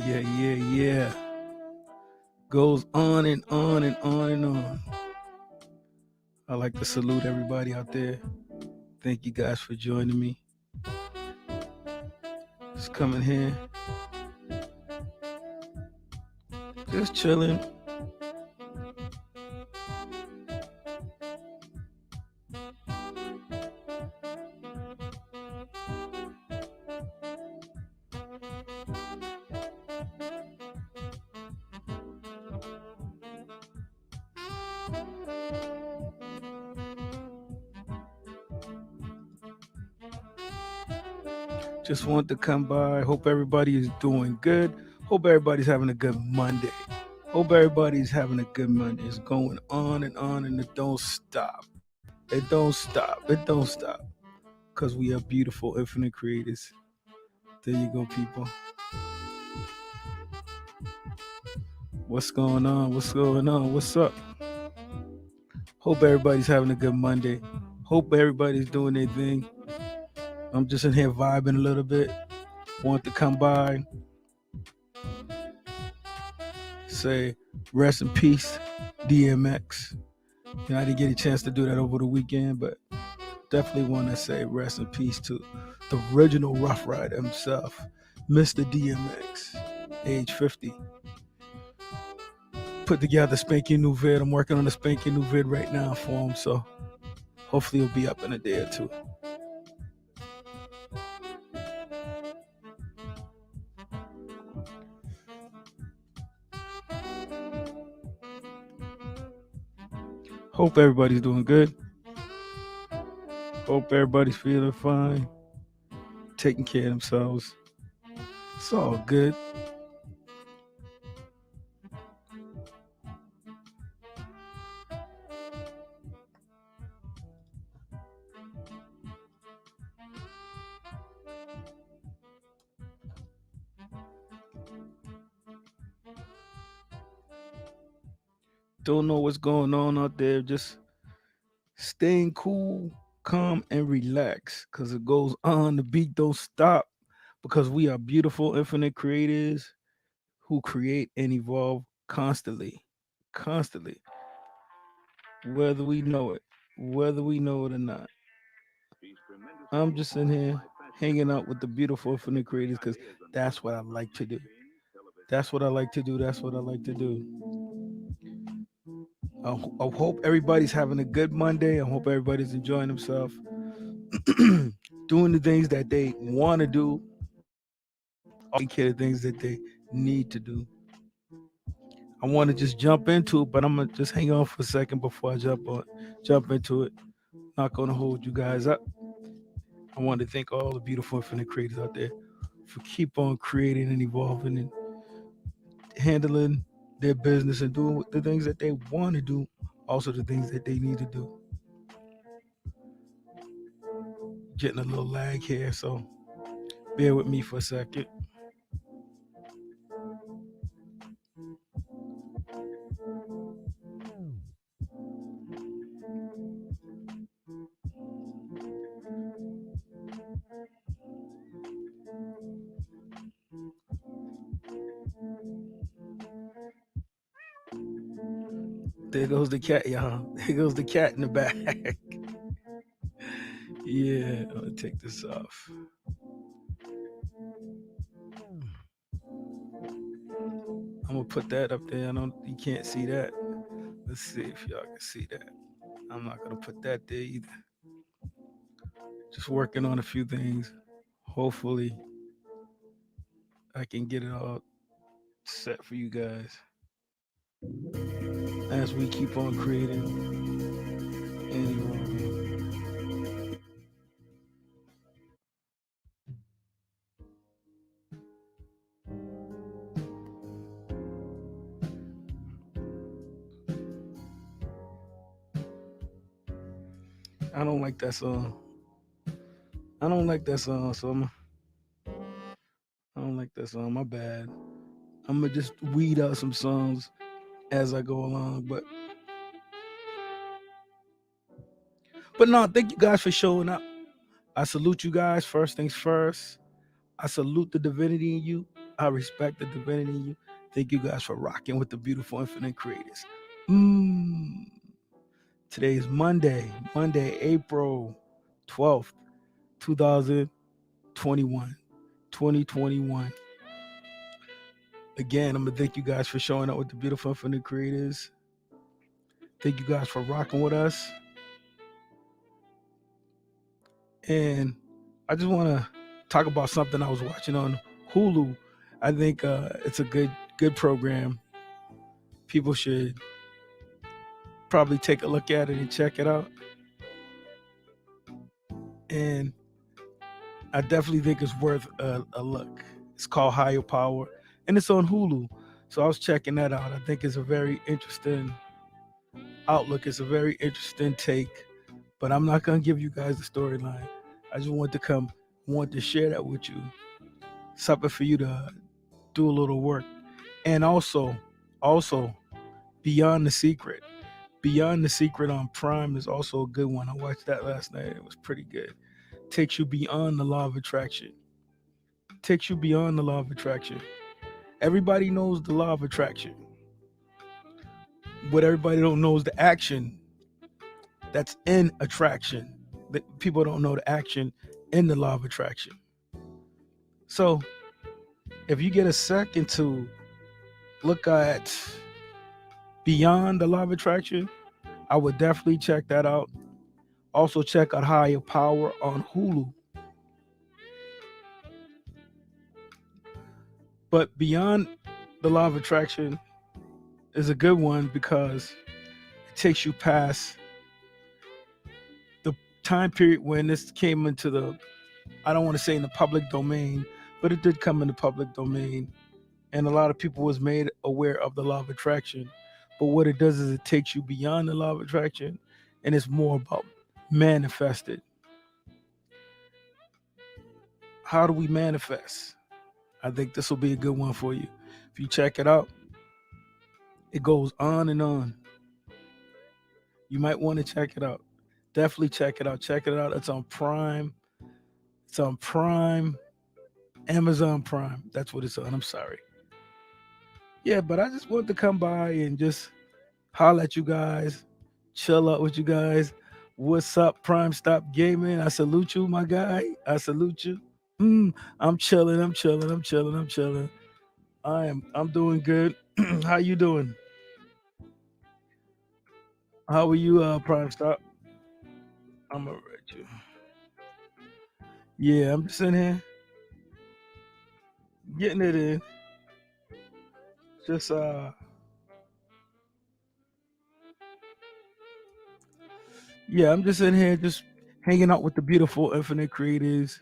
Yeah. Goes on and on and on and on. I like to salute everybody out there. Thank you guys for joining me. Just coming here. Just chilling. Just want to come by. Hope everybody is doing good. Hope everybody's having a good Monday. Hope everybody's having a good Monday. It's going on and it don't stop. It don't stop. It don't stop. Because we are beautiful, infinite creators. There you go, people. What's going on? What's going on? What's up? Hope everybody's having a good Monday. Hope everybody's doing their thing. I'm just in here vibing a little bit. Want to come by, say rest in peace, DMX. I didn't get a chance to do that over the weekend, but definitely want to say rest in peace to the original Rough Rider himself, Mr. DMX, age 50. Put together a spanking new vid. I'm working on a spanking new vid right now for him, so hopefully it'll be up in a day or two. Hope everybody's doing good. Hope everybody's feeling fine, taking care of themselves. It's all good. Don't know what's going on out there. Just staying cool, calm, and relax because it goes on. The beat don't stop because we are beautiful, infinite creators who create and evolve constantly. Constantly. Whether we know it, whether we know it or not. I'm just in here hanging out with the beautiful infinite creators because that's what I like to do. That's what I like to do. That's what I like to do. I hope everybody's having a good Monday. I hope everybody's enjoying themselves, doing the things that they want to do, taking care of things that they need to do. I want to just jump into it, but I'm gonna just hang on for a second before I jump into it. Not gonna hold you guys up. I want to thank all the beautiful infinite creators out there for keep on creating and evolving and handling their business and doing the things that they want to do, also the things that they need to do. Getting a little lag here, so bear with me for a second. There goes the cat, y'all. There goes the cat in the back. Yeah, I'm gonna take this off. I'm gonna put that up there. You can't see that. Let's see if y'all can see that. I'm not gonna put that there either. Just working on a few things. Hopefully, I can get it all set for you guys as we keep on creating and evolving. I don't like that song. I don't like that song, so I don't like that song. My bad. I'm gonna just weed out some songs as I go along, but no, thank you guys for showing up. I salute you guys. First things first. I salute the divinity in you. I respect the divinity in you. Thank you guys for rocking with the beautiful infinite creators. Mm. Today is Monday, April 12th, 2021. 2021. Again, I'm gonna thank you guys for showing up with the beautiful infinite creators. Thank you guys for rocking with us. And I just want to talk about something I was watching on Hulu. I think it's a good program. People should probably take a look at it and check it out. And I definitely think it's worth a look. It's called Higher Power, and it's on Hulu. So I was checking that out. I think it's a very interesting outlook. It's a very interesting take. But I'm not gonna give you guys the storyline. I just want to share that with you. Something for you to do a little work. And also Beyond the Secret. Beyond the Secret on Prime is also a good one. I watched that last night. It was pretty good. Takes you beyond the law of attraction. Takes you beyond the law of attraction. Everybody knows the law of attraction. What everybody don't know is the action that's in attraction. People don't know the action in the law of attraction. So if you get a second to look at Beyond the Law of Attraction, I would definitely check that out. Also check out Higher Power on Hulu. But Beyond the Law of Attraction is a good one because it takes you past the time period when this came into the, I don't want to say in the public domain, but it did come in the public domain. And a lot of people was made aware of the law of attraction. But what it does is it takes you beyond the law of attraction and it's more about manifested. How do we manifest? I think this will be a good one for you. If you check it out, it goes on and on. You might want to check it out. Definitely check it out. Check it out. It's on Prime. It's on Prime, Amazon Prime. That's what it's on. I'm sorry. Yeah, but I just wanted to come by and just holler at you guys, chill out with you guys. What's up, Prime Stop Gaming? I salute you, my guy. I salute you. I'm chilling. I'm chilling. I'm chilling. I'm chilling. I'm doing good. How you doing? How are you, Prime Stop? I'm alright. You. Yeah, I'm just in here getting it in. Just yeah, I'm just in here just hanging out with the beautiful infinite creators.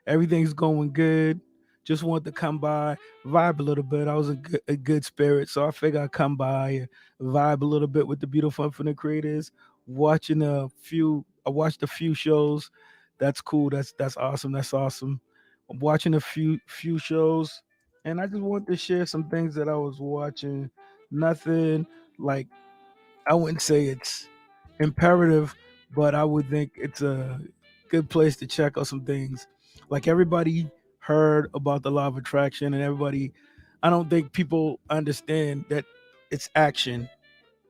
Everything's going good. Just wanted to come by, vibe a little bit. I was in a good spirit, so I figured I'd come by and vibe a little bit with the beautiful infinite creators. I watched a few shows. That's cool. That's awesome. That's awesome. I'm watching a few shows, and I just wanted to share some things that I was watching. Nothing like I wouldn't say it's imperative, but I would think it's a good place to check out some things. Like everybody heard about the law of attraction, and everybody, I don't think people understand that it's action.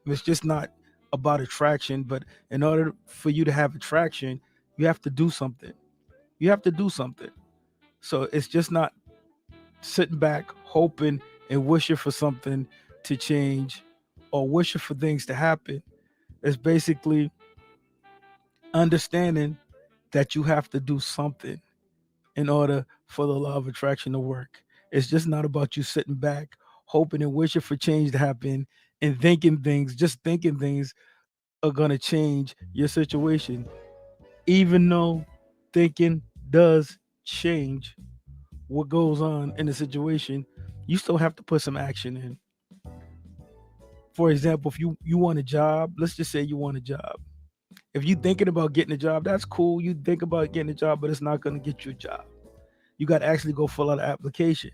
It's just not about attraction, but in order for you to have attraction, you have to do something. You have to do something. So it's just not sitting back, hoping and wishing for something to change or wishing for things to happen. It's basically understanding that you have to do something in order for the law of attraction to work. It's just not about you sitting back, hoping and wishing for change to happen and just thinking things are going to change your situation. Even though thinking does change what goes on in the situation, you still have to put some action in. For example, if you want a job, let's just say you want a job. If you're thinking about getting a job, that's cool. You think about getting a job, but it's not going to get you a job. You got to actually go fill out an application.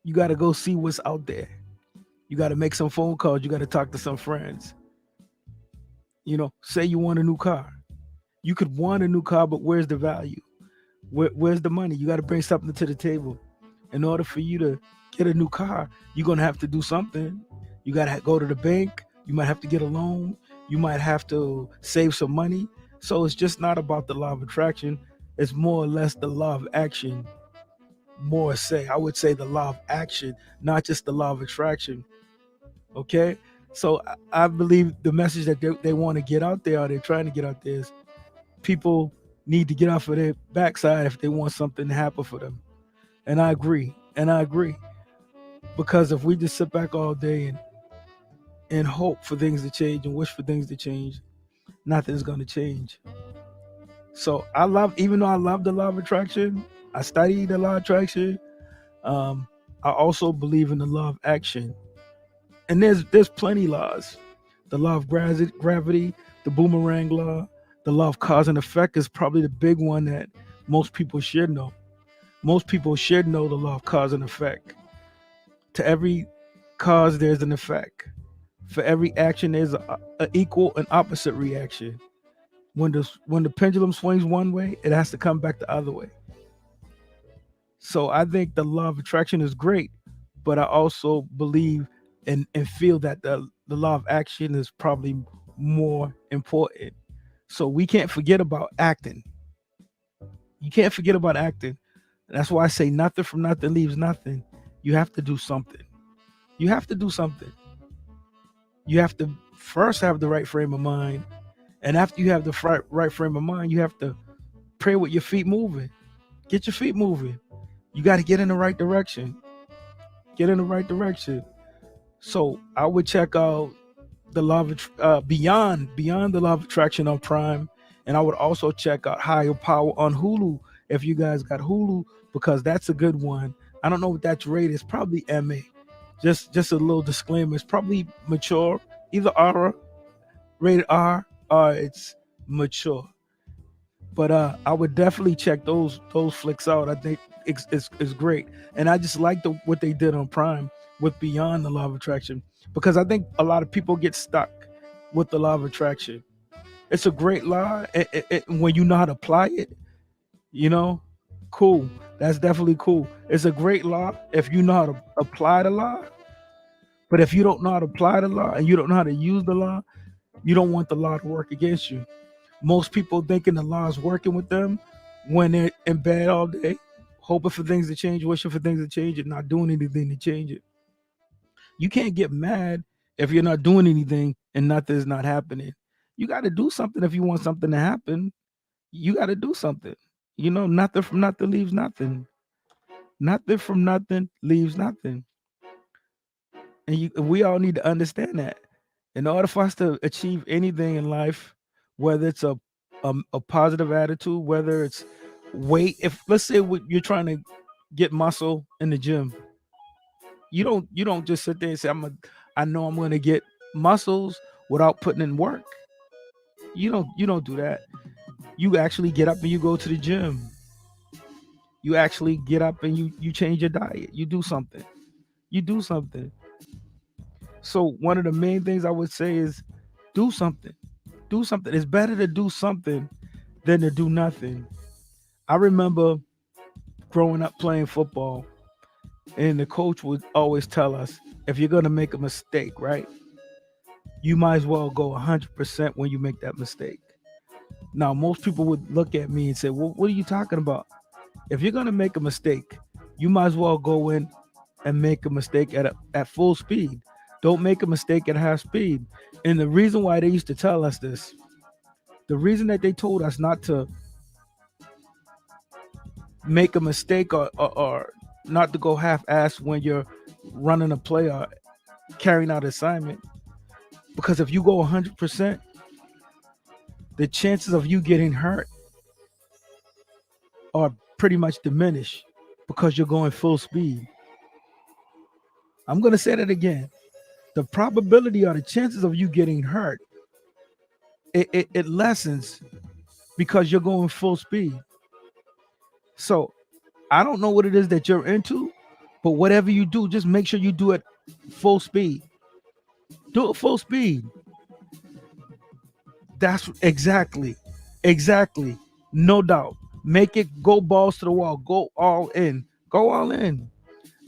You got to go see what's out there. You got to make some phone calls. You got to talk to some friends. Say you want a new car. You could want a new car, but where's the value? Where's the money? You got to bring something to the table. In order for you to get a new car, you're gonna have to do something. You gotta go to the bank. You might have to get a loan. You might have to save some money. So it's just not about the law of attraction. It's more or less the law of action. I would say the law of action, not just the law of attraction. Okay. So I believe the message that they want to get out there, or they're trying to get out there, is people need to get off of their backside if they want something to happen for them. And I agree. And I agree. Because if we just sit back all day and hope for things to change and wish for things to change, nothing's going to change. So even though I love the law of attraction, I study the law of attraction. Um, I also believe in the law of action. And there's plenty laws. The law of gravity, the boomerang law, the law of cause and effect is probably the big one that most people should know. Most people should know the law of cause and effect. To every cause, there's an effect. For every action, there's a equal and opposite reaction. When the pendulum swings one way, it has to come back the other way. So I think the law of attraction is great, but I also believe and feel that the law of action is probably more important. So we can't forget about acting. You can't forget about acting. That's why I say nothing from nothing leaves nothing. You have to do something. You have to do something. You have to first have the right frame of mind. And after you have the right frame of mind, you have to pray with your feet moving. Get your feet moving. You got to get in the right direction. Get in the right direction. So I would check out the law of beyond the law of attraction on Prime, and I would also check out Higher Power on Hulu if you guys got Hulu, because that's a good one. I don't know what that's rated. It's probably MA. Just a little disclaimer. It's probably mature, either R, rated R, or it's mature. But I would definitely check those flicks out. I think it's great, and I just like what they did on Prime with Beyond the Law of Attraction, because I think a lot of people get stuck with the Law of Attraction. It's a great law, when you know how to apply it. You know, cool. That's definitely cool. It's a great law if you know how to apply the law. But if you don't know how to apply the law and you don't know how to use the law, you don't want the law to work against you. Most people thinking the law is working with them when they're in bed all day, hoping for things to change, wishing for things to change, and not doing anything to change it. You can't get mad if you're not doing anything and nothing's not happening. You got to do something if you want something to happen. You got to do something. Nothing from nothing leaves nothing. Nothing from nothing leaves nothing. And we all need to understand that. In order for us to achieve anything in life, whether it's a positive attitude, whether it's weight, if let's say you're trying to get muscle in the gym, you don't just sit there and say I know I'm going to get muscles without putting in work. You don't do that. You actually get up and you go to the gym. You actually get up and you change your diet. You do something. You do something. So one of the main things I would say is do something. Do something. It's better to do something than to do nothing. I remember growing up playing football, and the coach would always tell us, if you're going to make a mistake, right, you might as well go 100% when you make that mistake. Now, most people would look at me and say, well, what are you talking about? If you're going to make a mistake, you might as well go in and make a mistake at full speed. Don't make a mistake at half speed. And the reason why they used to tell us this, the reason that they told us not to make a mistake, or not to go half-assed when you're running a play or carrying out an assignment, because if you go 100%, the chances of you getting hurt are pretty much diminished because you're going full speed. I'm going to say that again. The probability or the chances of you getting hurt, it lessens because you're going full speed. So I don't know what it is that you're into, but whatever you do, just make sure you do it full speed. Do it full speed. That's exactly. No doubt. Make it go balls to the wall. Go all in. Go all in.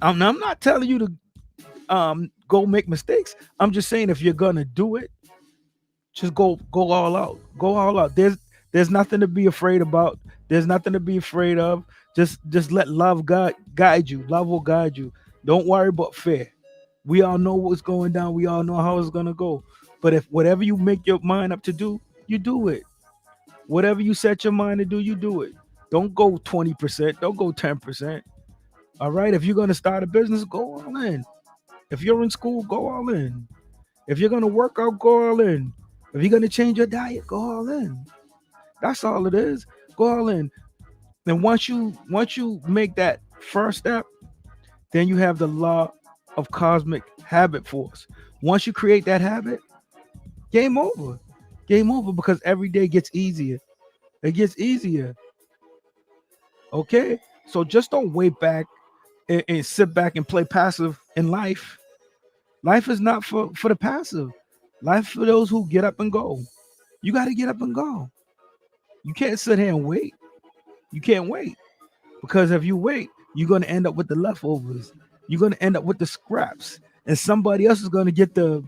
I'm not telling you to go make mistakes. I'm just saying if you're gonna do it, just go all out. Go all out. There's nothing to be afraid about. There's nothing to be afraid of. Just let love guide you. Love will guide you. Don't worry about fear. We all know what's going down. We all know how it's gonna go. But if whatever you make your mind up to do, you do it. Whatever you set your mind to do, you do it. Don't go 20%. Don't go 10%. All right. If you're gonna start a business, go all in. If you're in school, go all in. If you're gonna work out, go all in. If you're gonna change your diet, go all in. That's all it is. Go all in. And once you make that first step, then you have the law of cosmic habit force. Once you create that habit, game over. Game over because every day gets easier. It gets easier. Okay? So just don't wait back and sit back and play passive in life. Life is not for the passive. Life for those who get up and go. You got to get up and go. You can't sit here and wait. You can't wait because if you wait, you're going to end up with the leftovers. You're going to end up with the scraps, and somebody else is going to get the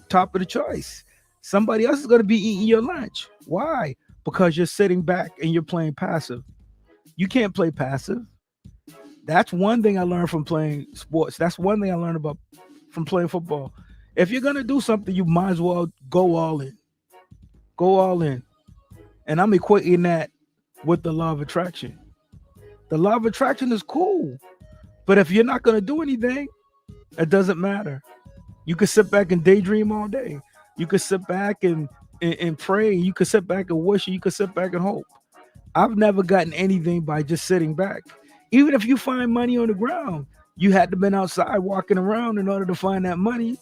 top of the choice. Somebody else is going to be eating your lunch. Why? Because you're sitting back and you're playing passive. You can't play passive. That's one thing I learned from playing sports. That's one thing I learned about from playing football. If you're gonna do something, you might as well go all in. Go all in. And I'm equating that with the law of attraction. The law of attraction is cool. But if you're not gonna do anything, it doesn't matter. You can sit back and daydream all day. You can sit back and pray. You can sit back and wish. You can sit back and hope. I've never gotten anything by just sitting back. Even if you find money on the ground, you had to been outside walking around in order to find that money.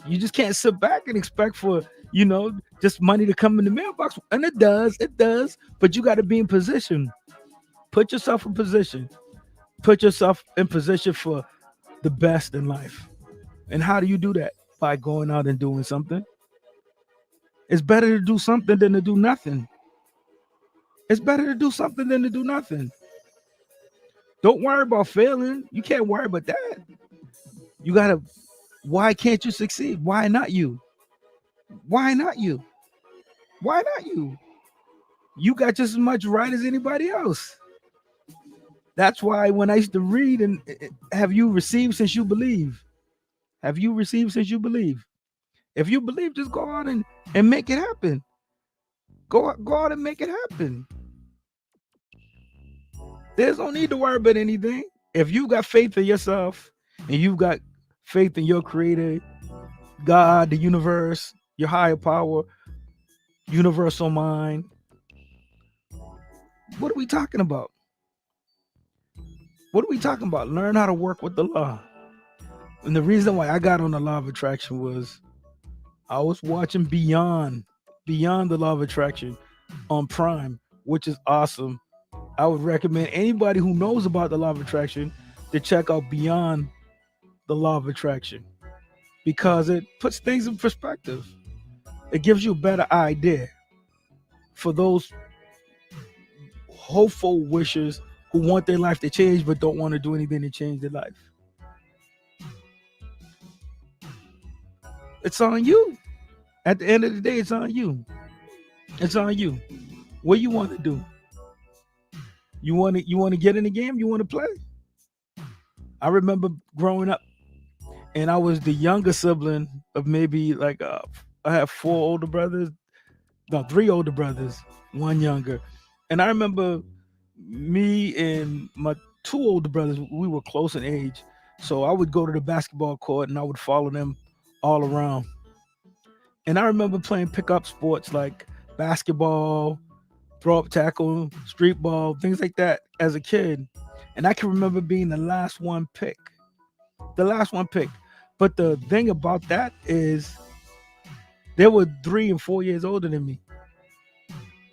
You just can't sit back and expect for, just money to come in the mailbox. And it does, but you got to be in position. Put yourself in position. Put yourself in position for the best in life. And how do you do that? By going out and doing something. It's better to do something than to do nothing. It's better to do something than to do nothing. Don't worry about failing. You can't worry about that. You gotta. Why can't you succeed? Why not you? Why not you? Why not you? You got just as much right as anybody else. That's why when I used to read and have you received since you believe? Have you received since you believe? If you believe, just go out and make it happen. Go out and make it happen. There's no need to worry about anything. If you got faith in yourself and you've got faith in your creator, God, the universe, your higher power, universal mind, what are we talking about? What are we talking about? Learn how to work with the law. And the reason why I got on the law of attraction was I was watching Beyond the Law of Attraction on Prime, which is awesome. I would recommend anybody who knows about the law of attraction to check out Beyond the Law of Attraction because it puts things in perspective. It gives you a better idea for those hopeful wishers who want their life to change but don't want to do anything to change their life. It's on you. At the end of the day, it's on you. It's on you. What you want to do? You want to get in the game? You want to play? I remember growing up, and I was the younger sibling of maybe like I have four older brothers, no, three older brothers, one younger, and I remember me and my two older brothers. We were close in age, so I would go to the basketball court and I would follow them all around. And I remember playing pickup sports like basketball, throw up tackle, street ball, things like that as a kid. And I can remember being the last one picked. The last one picked. But the thing about that is they were 3 and 4 years older than me.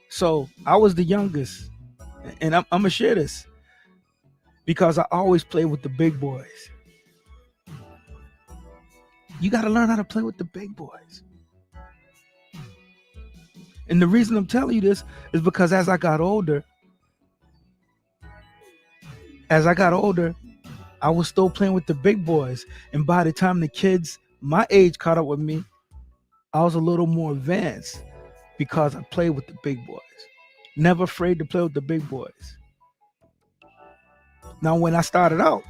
So I was the youngest. And I'm going to share this because I always play with the big boys. You got to learn how to play with the big boys. And the reason I'm telling you this is because as I got older, As I got older, I was still playing with the big boys. And by the time the kids my age caught up with me, I was a little more advanced because I played with the big boys. Never afraid to play with the big boys. Now, when I started out,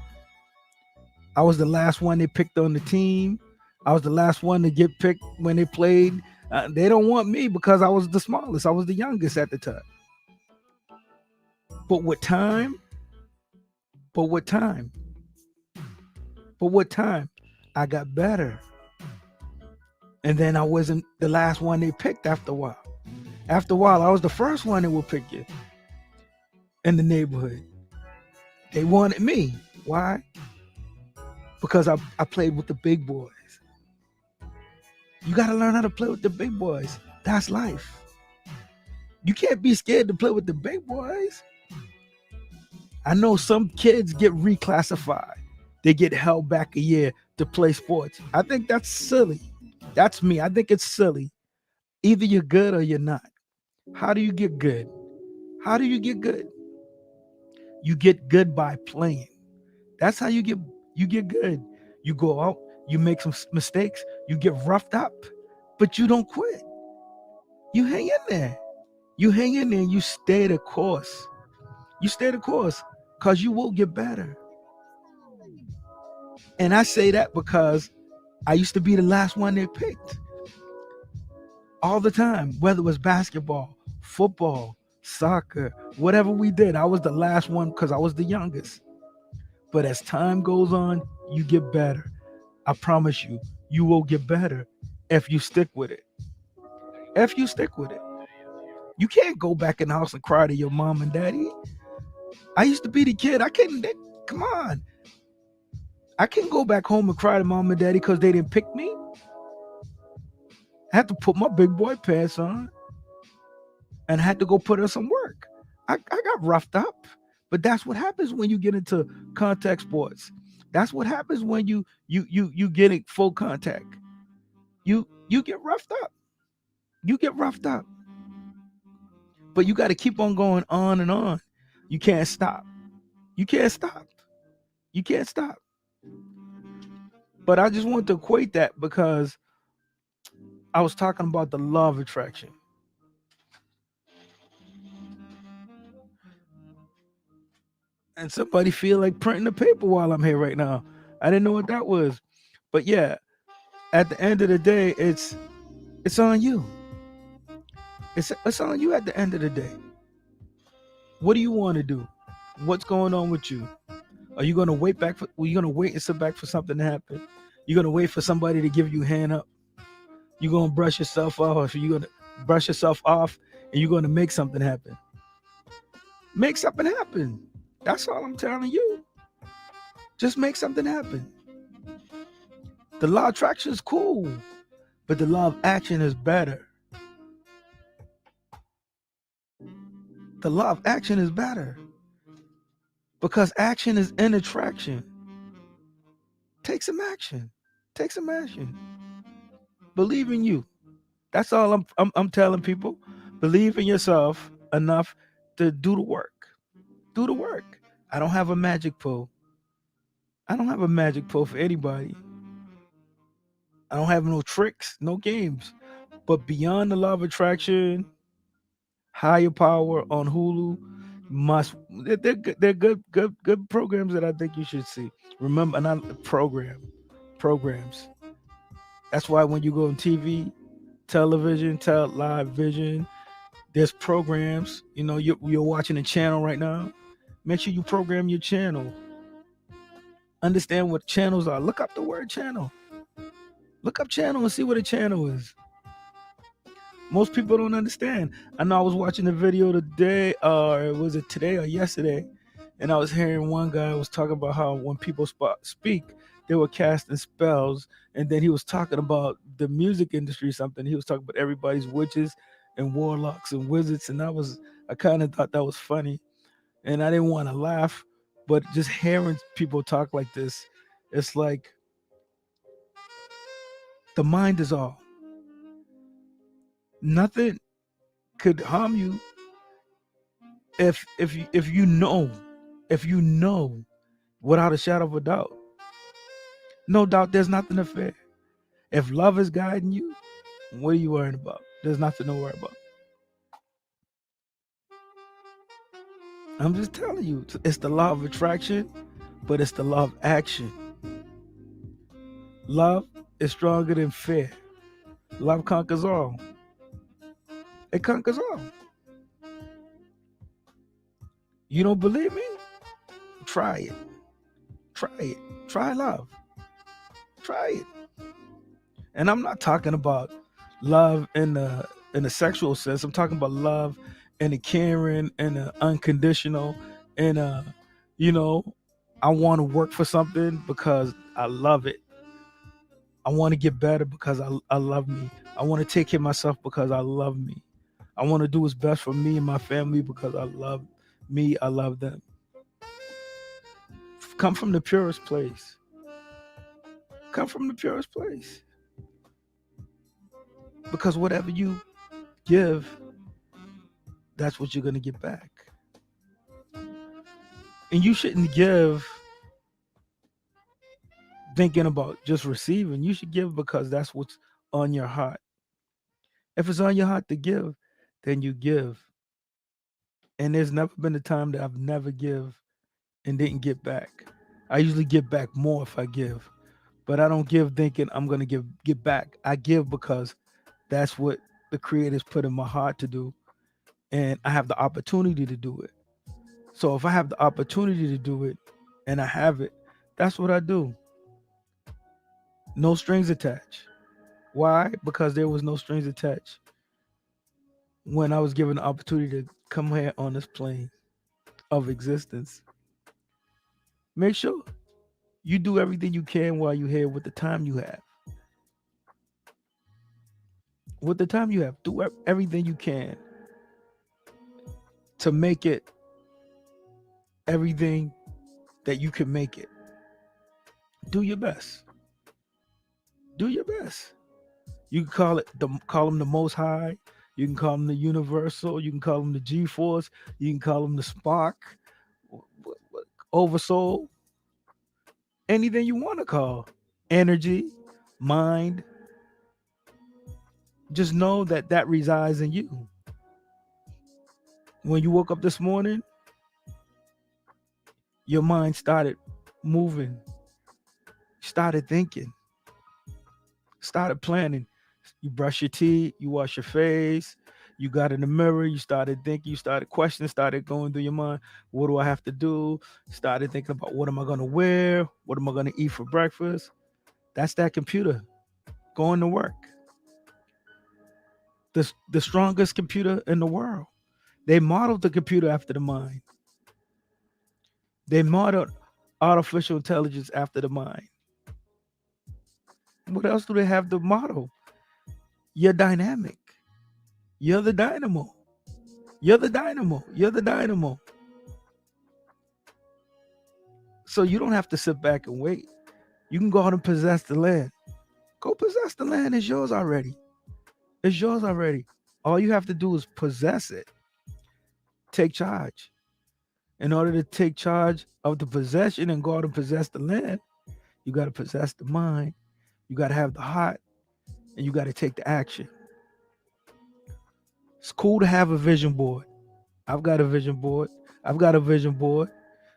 I was the last one they picked on the team. I was the last one to get picked when they played. They don't want me because I was the smallest. I was the youngest at the time. But with time, but with time, but with time, I got better. And then I wasn't the last one they picked after a while. After a while, I was the first one that would pick you in the neighborhood. They wanted me. Why? Because I played with the big boys. You got to learn how to play with the big boys. That's life. You can't be scared to play with the big boys. I know some kids get reclassified. They get held back a year to play sports. I think that's silly. That's me. I think it's silly. Either you're good or you're not. How do you get good? How do you get good? You get good by playing. That's how you get good. You go out, you make some mistakes, you get roughed up, but you don't quit. You hang in there. You hang in there and you stay the course. You stay the course because you will get better. And I say that because I used to be the last one they picked. All the time, whether it was basketball, football, soccer, whatever we did, I was the last one because I was the youngest. But as time goes on, you get better. I promise you, you will get better if you stick with it. If you stick with it. You can't go back in the house and cry to your mom and daddy. I used to be the kid. Come on. I can't go back home and cry to mom and daddy because they didn't pick me. I had to put my big boy pants on and I had to go put in some work. I got roughed up. But that's what happens when you get into contact sports. That's what happens when you get in full contact. You get roughed up. You get roughed up. But you got to keep on going on and on. You can't stop. You can't stop. You can't stop. But I just want to equate that because I was talking about the law of attraction. And somebody feel like printing the paper while I'm here right now. I didn't know what that was. But yeah, at the end of the day, it's on you. It's on you at the end of the day. What do you want to do? What's going on with you? Are you gonna wait back are you gonna wait and sit back for something to happen? You're gonna wait for somebody to give you a hand up. You're gonna brush yourself off, or you're gonna brush yourself off and you're gonna make something happen. Make something happen. That's all I'm telling you. Just make something happen. The law of attraction is cool, but the law of action is better. The law of action is better because action is in attraction. Take some action. Take some action. Believe in you. That's all I'm telling people. Believe in yourself enough to do the work. Do the work. I don't have a magic pill. I don't have a magic pill for anybody. I don't have no tricks, no games. But beyond the law of attraction, higher power on Hulu, they're good programs that I think you should see. Remember, not programs. That's why when you go on TV, television, live vision, there's programs. You know, you're watching a channel right now. Make sure you program your channel. Understand what channels are. Look up the word channel. Look up channel and see what a channel is. Most people don't understand. I know I was watching a video today, or was it today or yesterday? And I was hearing one guy was talking about how when people speak, they were casting spells. And then he was talking about the music industry or something. He was talking about everybody's witches and warlocks and wizards. And I kind of thought that was funny. And I didn't want to laugh, but just hearing people talk like this, it's like the mind is all. Nothing could harm you if you know. If you know without a shadow of a doubt, no doubt there's nothing to fear. If love is guiding you, what are you worrying about? There's nothing to worry about. I'm just telling you, it's the law of attraction, but it's the law of action. Love is stronger than fear. Love conquers all. It conquers all. You don't believe me? Try it. Try it. Try love. Try it. And I'm not talking about love in a sexual sense. I'm talking about love in a caring and a unconditional and you know, I want to work for something because I love it. I want to get better because I love me. I want to take care of myself because I love me. I want to do what's best for me and my family because I love me. I love them. Come from the purest place. Come from the purest place. Because whatever you give, that's what you're going to get back. And you shouldn't give thinking about just receiving. You should give because that's what's on your heart. If it's on your heart to give, then you give. And there's never been a time that I've never give and didn't get back. I usually get back more if I give. But I don't give thinking I'm gonna get back. I give because that's what the creators put in my heart to do. And I have the opportunity to do it. So if I have the opportunity to do it and I have it, that's what I do. No strings attached. Why? Because there was no strings attached when I was given the opportunity to come here on this plane of existence. Make sure you do everything you can while you're here with the time you have. With the time you have, do everything you can to make it everything that you can make it. Do your best. Do your best. You can call them the Most High. You can call them the Universal. You can call them the G Force. You can call them the Spark, Oversoul, anything you want to call. Energy, mind. Just know that that resides in you. When you woke up this morning, your mind started moving, started thinking, started planning. You brush your teeth, you wash your face, you got in the mirror, you started thinking, you started questioning, started going through your mind. What do I have to do? Started thinking about what am I going to wear? What am I going to eat for breakfast? That's that computer going to work. The strongest computer in the world. They modeled the computer after the mind. They modeled artificial intelligence after the mind. What else do they have to model? You're dynamic. You're the dynamo. You're the dynamo. You're the dynamo. So you don't have to sit back and wait. You can go out and possess the land. Go possess the land. It's yours already. It's yours already. All you have to do is possess it. Take charge. In order to take charge of the possession and go out and possess the land, you got to possess the mind. You got to have the heart, and you got to take the action. It's cool to have a vision board. I've got a vision board. I've got a vision board.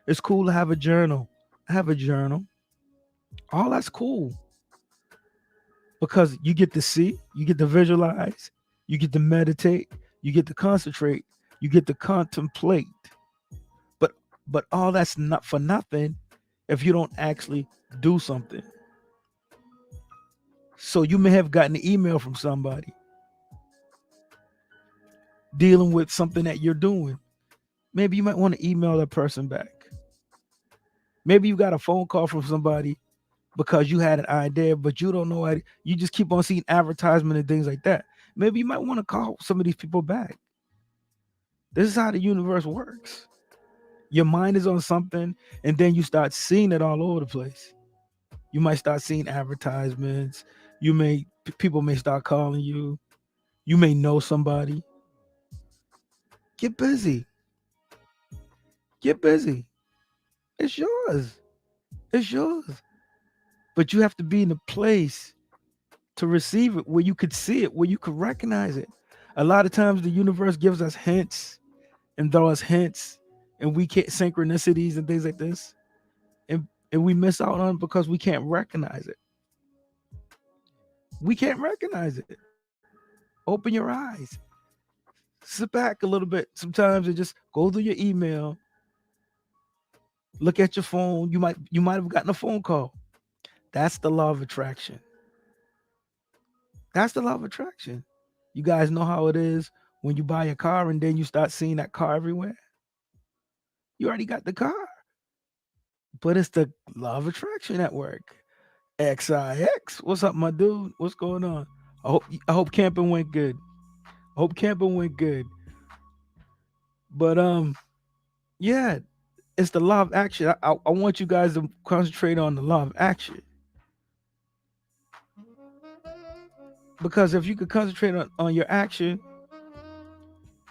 It's cool to have a journal. I have a journal. All that's cool because you get to see, you get to visualize, you get to meditate, you get to concentrate, you get to contemplate. But but all that's not for nothing if you don't actually do something. So you may have gotten an email from somebody dealing with something that you're doing. Maybe you might want to email that person back. Maybe you got a phone call from somebody because you had an idea, but you don't know it. You just keep on seeing advertisement and things like that. Maybe you might want to call some of these people back. This is how the universe works. Your mind is on something, and then you start seeing it all over the place. You might start seeing advertisements. People may start calling you. You may know somebody. Get busy. Get busy. It's yours. It's yours. But you have to be in a place to receive it where you could see it, where you could recognize it. A lot of times the universe gives us hints and throw us hints and we can't synchronicities and things like this. And we miss out on it because we can't recognize it. We can't recognize it. Open your eyes. Sit back a little bit sometimes and just go through your email, look at your phone. You might have gotten a phone call. That's the law of attraction. That's the law of attraction. You guys know how it is when you buy a car and then you start seeing that car everywhere. You already got the car, but it's the law of attraction at work. XIX. What's up, my dude? What's going on? I hope camping went good. I hope camping went good. But yeah, it's the law of action. I want you guys to concentrate on the law of action because if you could concentrate on your action,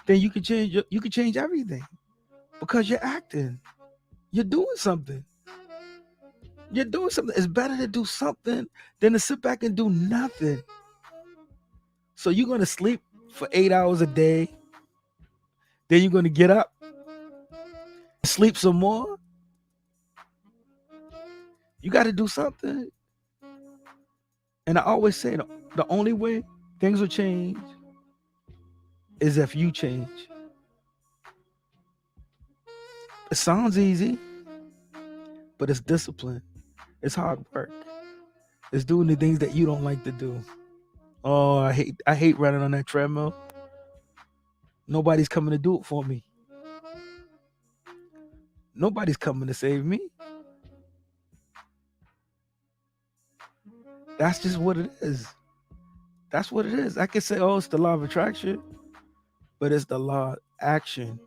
then you can change everything because you're acting. You're doing something. You're doing something. It's better to do something than to sit back and do nothing. So you're gonna sleep for 8 hours a day, then you're gonna get up, sleep some more. You got to do something. And I always say the only way things will change is if you change. It sounds easy, but it's discipline. It's hard work. It's doing the things that you don't like to do. Oh, I hate running on that treadmill. Nobody's coming to do it for me. Nobody's coming to save me. That's just what it is. That's what it is. I can say, oh, it's the law of attraction, but it's the law of action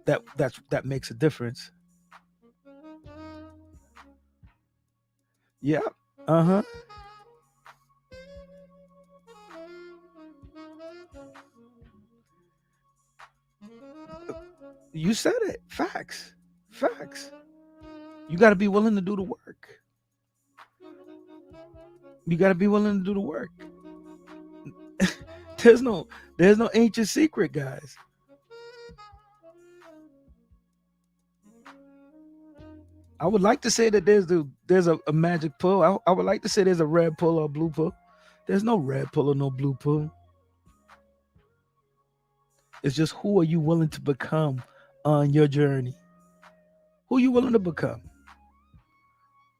that makes a difference. Yeah. Uh-huh. You said it. Facts. Facts. You got to be willing to do the work. You got to be willing to do the work. there's no there's no ancient secret, guys. I would like to say that there's a magic pill. I would like to say there's a red pill or a blue pill. There's no red pill or no blue pill. It's just who are you willing to become on your journey? Who are you willing to become?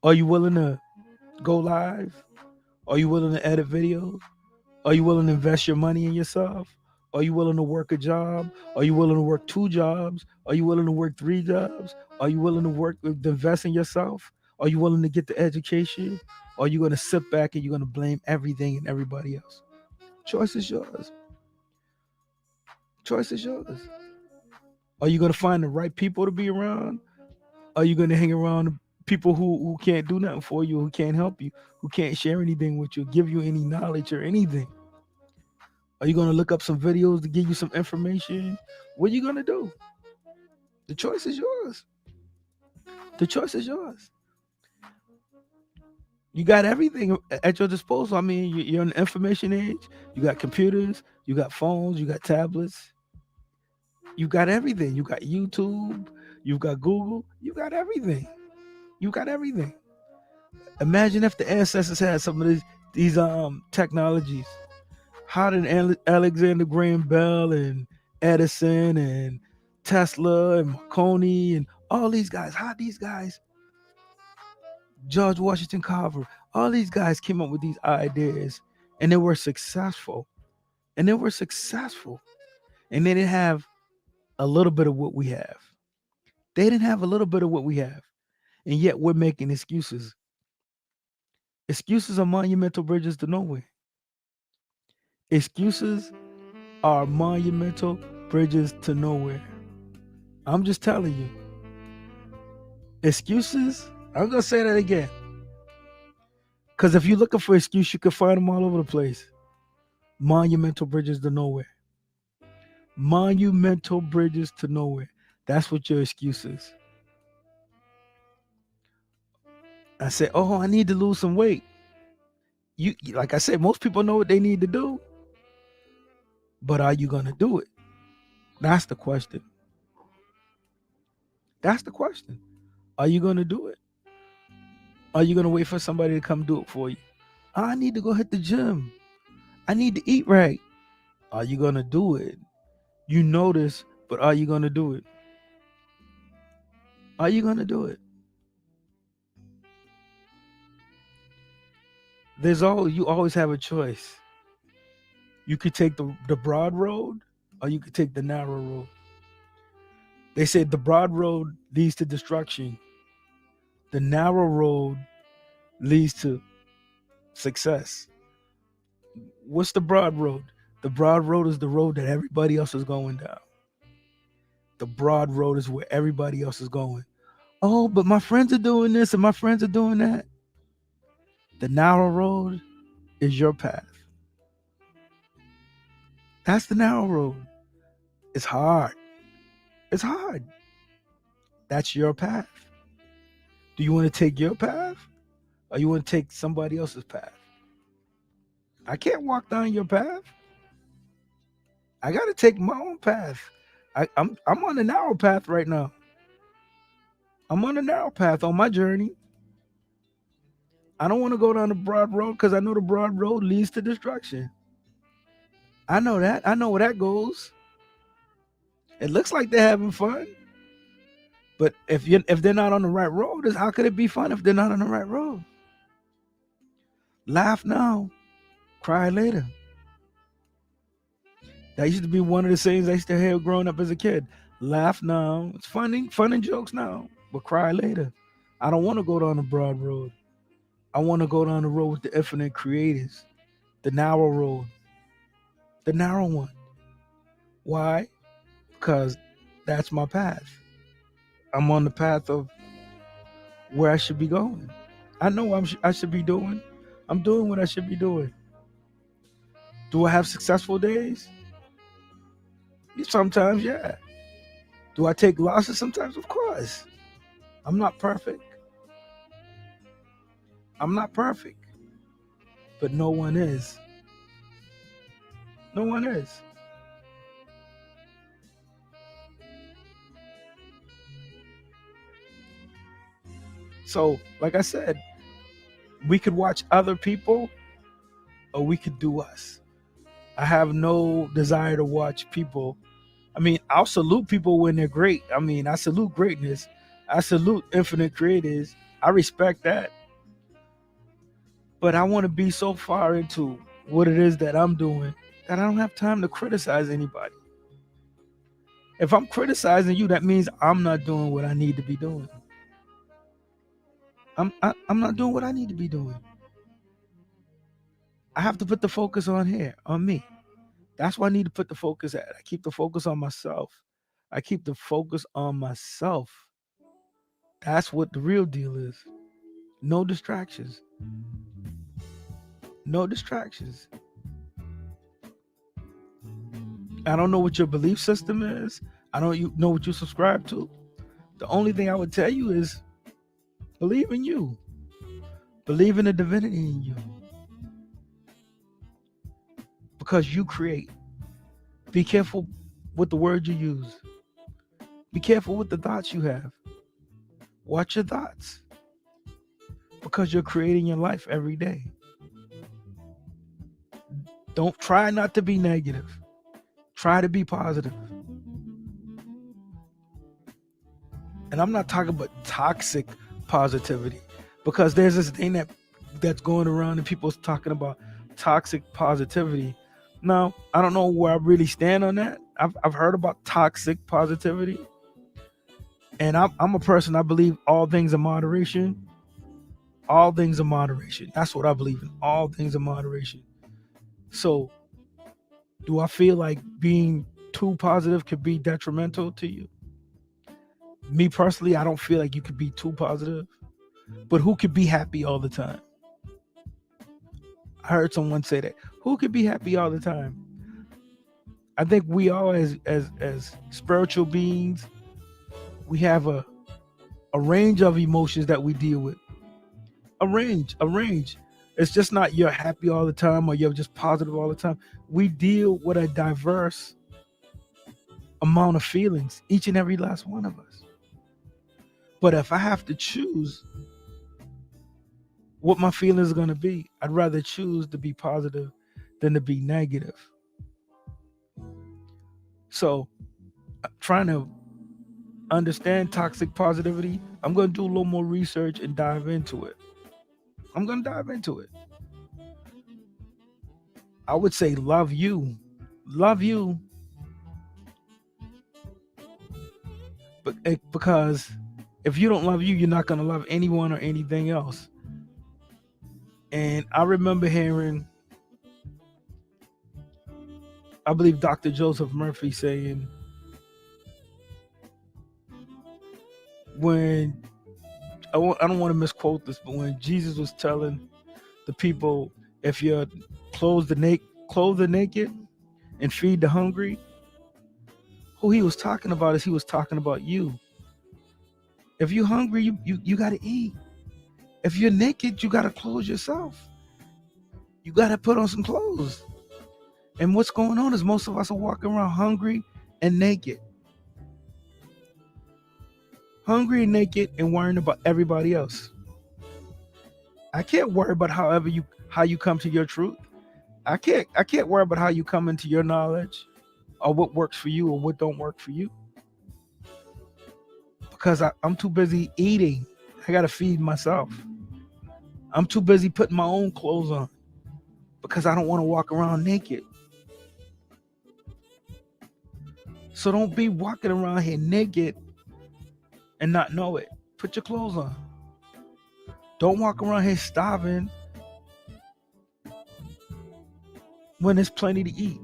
Are you willing to go live? Are you willing to edit videos? Are you willing to invest your money in yourself? Are you willing to work a job? Are you willing to work 2 jobs? Are you willing to work 3 jobs? Are you willing to to invest in yourself? Are you willing to get the education? Or are you going to sit back and you're going to blame everything and everybody else? Choice is yours. Choice is yours. Are you going to find the right people to be around? Are you going to hang around people who can't do nothing for you, who can't help you, who can't share anything with you, give you any knowledge or anything? Are you going to look up some videos to give you some information? What are you going to do? The choice is yours. The choice is yours. You got everything at your disposal. I mean, you're in the information age. You got computers, you got phones, you got tablets. You got everything. You got YouTube, you got Google, you got everything. You got everything. Imagine if the ancestors had some of these technologies. How did Alexander Graham Bell and Edison and Tesla and Marconi and all these guys, how these guys, George Washington Carver, all these guys came up with these ideas and they were successful. And they were successful. And they didn't have a little bit of what we have. They didn't have a little bit of what we have. And yet we're making excuses. Excuses are monumental bridges to nowhere. Excuses are monumental bridges to nowhere. I'm just telling you. Excuses, I'm going to say that again. Because if you're looking for excuse, you can find them all over the place. Monumental bridges to nowhere. Monumental bridges to nowhere. That's what your excuse is. I said, oh, I need to lose some weight. You like I said, most people know what they need to do, but are you gonna do it? That's the question. That's the question. Are you gonna do it? Are you gonna wait for somebody to come do it for you? I need to go hit the gym. I need to eat right. Are you gonna do it? You know this, but are you gonna do it? Are you gonna do it? You always have a choice. You could take the broad road or you could take the narrow road. They said the broad road leads to destruction. The narrow road leads to success. What's the broad road? The broad road is the road that everybody else is going down. The broad road is where everybody else is going. Oh, but my friends are doing this and my friends are doing that. The narrow road is your path. That's the narrow road. It's hard. It's hard. That's your path. Do you want to take your path or you want to take somebody else's path? I can't walk down your path. I got to take my own path. I'm on the narrow path right now. I'm on the narrow path on my journey. I don't want to go down the broad road because I know the broad road leads to destruction. I know that. I know where that goes. It looks like they're having fun. But if they're not on the right road, how could it be fun if they're not on the right road? Laugh now, cry later. That used to be one of the sayings I used to hear growing up as a kid. Laugh now. It's funny, fun and jokes now, but cry later. I don't want to go down the broad road. I want to go down the road with the infinite creators. The narrow road. The narrow one. Why? Because that's my path. I'm on the path of where I should be going. I know I should be doing. I'm doing what I should be doing. Do I have successful days? Sometimes, yeah. Do I take losses sometimes? Of course. I'm not perfect. I'm not perfect. But no one is. No one is. So, like I said, we could watch other people or we could do us. I have no desire to watch people. I mean, I'll salute people when they're great. I mean, I salute greatness. I salute infinite creators. I respect that. But I want to be so far into what it is that I'm doing that I don't have time to criticize anybody. If I'm criticizing you, that means I'm not doing what I need to be doing. I'm not doing what I need to be doing. I have to put the focus on here, on me. That's where I need to put the focus at. I keep the focus on myself. I keep the focus on myself. That's what the real deal is. No distractions. No distractions. I don't know what your belief system is. I don't know what you subscribe to. The only thing I would tell you is believe in you. Believe in the divinity in you. Because you create. Be careful with the words you use. Be careful with the thoughts you have. Watch your thoughts. Because you're creating your life every day. Don't try not to be negative. Try to be positive. And I'm not talking about toxic positivity, because there's this thing that's going around and people's talking about toxic positivity. Now, I don't know where I really stand on that. I've heard about toxic positivity, and I'm a person. I believe all things in moderation. All things in moderation. That's what I believe in. All things in moderation. So, do I feel like being too positive could be detrimental to you? Me personally, I don't feel like you could be too positive. But who could be happy all the time? I heard someone say that. Who could be happy all the time? I think we all, as spiritual beings, we have a range of emotions that we deal with. A range. It's just not you're happy all the time or you're just positive all the time. We deal with a diverse amount of feelings, each and every last one of us. But if I have to choose what my feelings are going to be, I'd rather choose to be positive than to be negative. So, trying to understand toxic positivity, I'm going to do a little more research and dive into it. I'm going to dive into it. I would say love you. Love you. Because if you don't love you, you're not going to love anyone or anything else. And I remember hearing, I believe Dr. Joseph Murphy saying, when I don't want to misquote this, but when Jesus was telling the people, if you clothe the naked and feed the hungry, who he was talking about is he was talking about you. If you're hungry, you got to eat. If you're naked, you got to clothe yourself. You got to put on some clothes. And what's going on is most of us are walking around hungry and naked. Hungry and naked and worrying about everybody else. I can't worry about how you come to your truth. I can't worry about how you come into your knowledge or what works for you or what don't work for you. Because I'm too busy eating. I got to feed myself. I'm too busy putting my own clothes on because I don't want to walk around naked. So don't be walking around here naked and not know it. Put your clothes on. Don't walk around here starving when there's plenty to eat.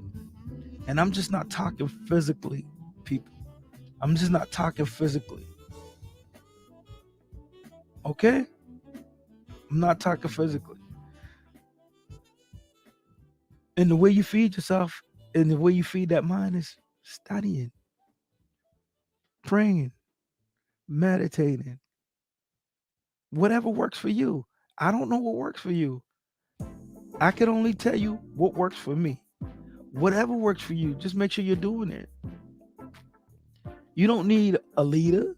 And I'm just not talking physically, people. I'm just not talking physically. Okay? I'm not talking physically. And the way you feed yourself and the way you feed that mind is studying, praying, meditating. Whatever works for you. I don't know what works for you. I can only tell you what works for me. Whatever works for you, just make sure you're doing it. You don't need a leader.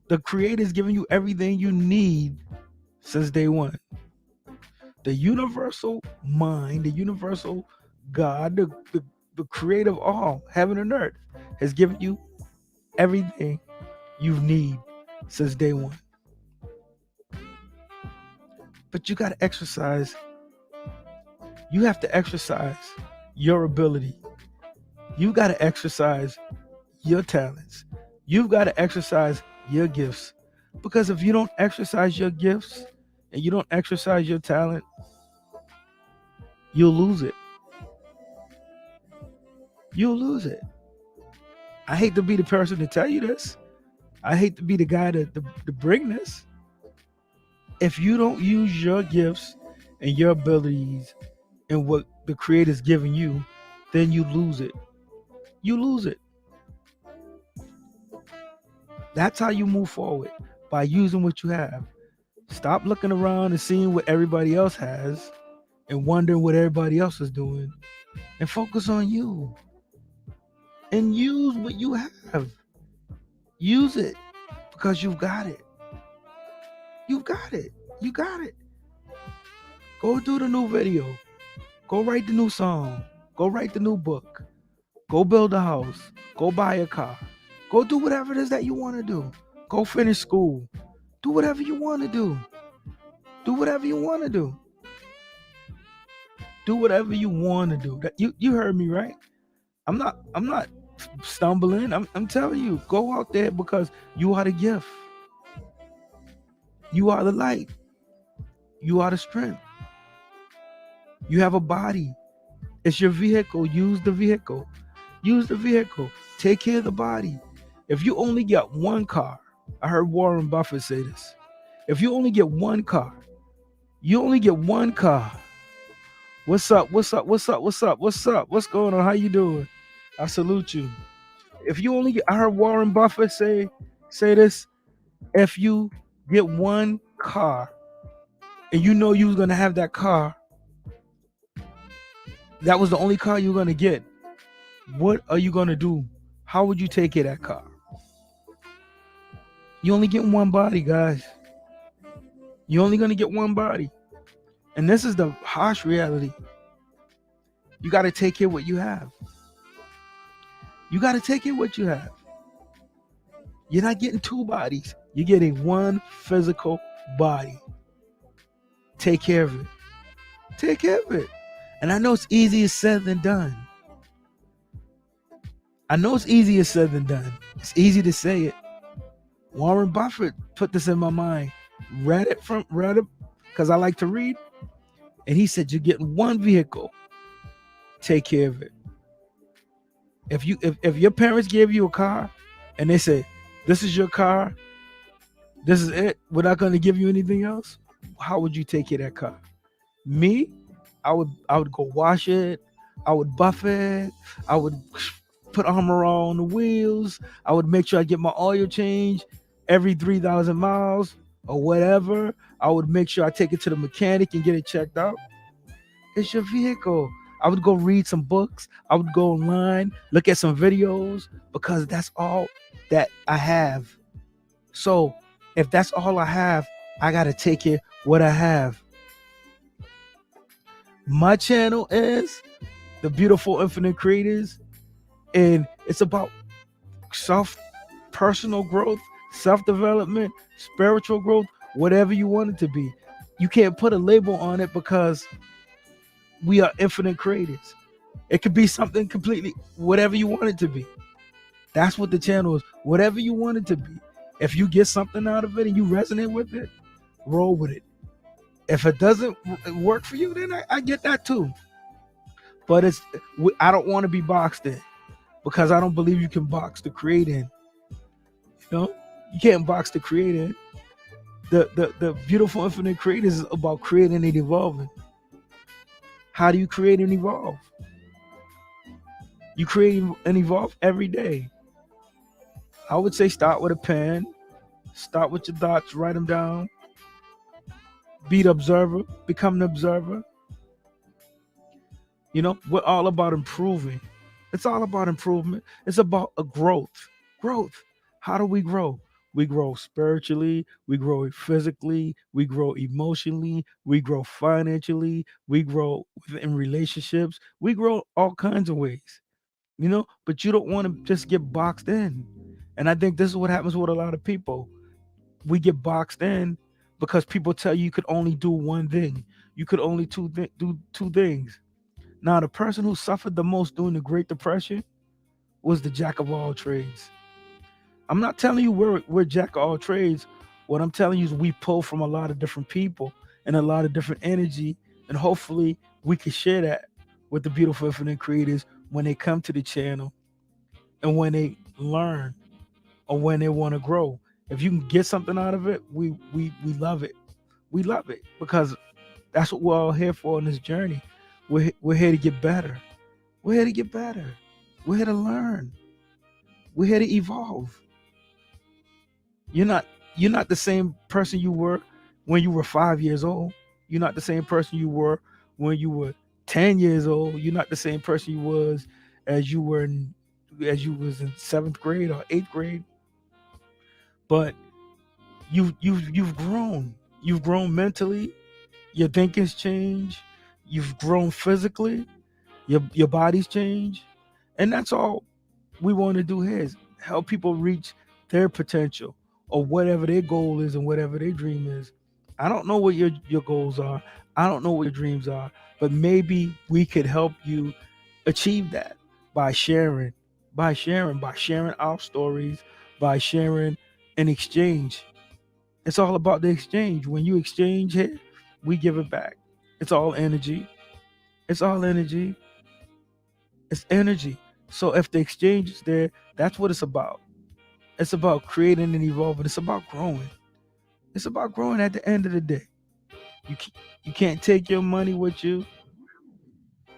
The Creator's giving you everything you need since day one. The universal mind, the universal God, the creator of all, heaven and earth, has given you everything you need since day one. But you got to exercise. You have to exercise your ability. You got to exercise your talents. You've got to exercise your gifts. Because if you don't exercise your gifts and you don't exercise your talent, you'll lose it. You'll lose it. I hate to be the person to tell you this. I hate to be the guy to bring this. If you don't use your gifts and your abilities and what the Creator's giving you, then you lose it. You lose it. That's how you move forward, by using what you have. Stop looking around and seeing what everybody else has and wondering what everybody else is doing, and focus on you. And use what you have. Use it because you've got it. You've got it. You got it. Go do the new video. Go write the new song. Go write the new book. Go build a house. Go buy a car. Go do whatever it is that you want to do. Go finish school. Do whatever you want to do. Do whatever you want to do. Do whatever you want to do. You heard me, right? I'm not stumbling. I'm telling you, go out there because you are the gift. You are the light. You are the strength. You have a body. It's your vehicle. Use the vehicle. Use the vehicle. Take care of the body. If you only get one car, I heard Warren Buffett say this. If you only get one car, you only get one car. What's up? What's up? What's up? What's up? What's up? What's going on? How you doing? I salute you. If you only get, I heard Warren Buffett say this. If you get one car, and you know you was gonna have that car, that was the only car you were gonna get, what are you gonna do? How would you take care of that car? You only get one body, guys. You're only gonna get one body. And this is the harsh reality. You gotta take care of what you have. You gotta take care of what you have. You're not getting two bodies. You're getting one physical body. Take care of it. Take care of it. And I know it's easier said than done. It's easy to say it. Warren Buffett put this in my mind. Read it because I like to read. And he said, you're getting one vehicle. Take care of it. If your parents gave you a car and they say, this is your car, this is it, we're not going to give you anything else, how would you take care of that car? Me, I would go wash it, I would buff it, I would put armor on the wheels, I would make sure I get my oil change every 3,000 miles or whatever. I would make sure I take it to the mechanic and get it checked out. It's your vehicle. I would go read some books. I would go online, look at some videos, because that's all that I have. So if that's all I have, I got to take care of what I have. My channel is The Beautiful Infinite Creators, and it's about personal growth, self-development, spiritual growth, whatever you want it to be. You can't put a label on it because we are infinite creators. It could be something completely, whatever you want it to be. That's what the channel is. Whatever you want it to be. If you get something out of it and you resonate with it, roll with it. If it doesn't work for you, then I get that too. But I don't want to be boxed in, because I don't believe you can box the create in. You know, you can't box the create in. The Beautiful Infinite Creators is about creating and evolving. How do you create and evolve? You create and evolve every day. I would say start with a pen, start with your thoughts, write them down. Be the observer, become an observer. You know, we're all about improving. It's all about improvement. It's about a growth. Growth. How do we grow? We grow spiritually, we grow physically, we grow emotionally, we grow financially, we grow in relationships, we grow all kinds of ways, you know, but you don't want to just get boxed in. And I think this is what happens with a lot of people. We get boxed in because people tell you could only do one thing. You could only do two things. Now, the person who suffered the most during the Great Depression was the jack of all trades. I'm not telling you we're jack of all trades. What I'm telling you is we pull from a lot of different people and a lot of different energy, and hopefully we can share that with the Beautiful Infinite Creators when they come to the channel and when they learn or when they want to grow. If you can get something out of it, we love it. We love it because that's what we're all here for in this journey. We're here to get better. We're here to get better. We're here to learn. We're here to evolve. You're not the same person you were when you were 5 years old. You're not the same person you were when you were 10 years old. You're not the same person you was as you was in 7th grade or 8th grade. But you've grown. You've grown mentally. Your thinking's changed. You've grown physically. Your body's changed. And that's all we want to do here is help people reach their potential or whatever their goal is and whatever their dream is. I don't know what your goals are. I don't know what your dreams are, but maybe we could help you achieve that by sharing our stories, by sharing an exchange. It's all about the exchange. When you exchange here, we give it back. It's all energy. It's all energy. It's energy. So if the exchange is there, that's what it's about. It's about creating and evolving. It's about growing. It's about growing at the end of the day. You can't take your money with you.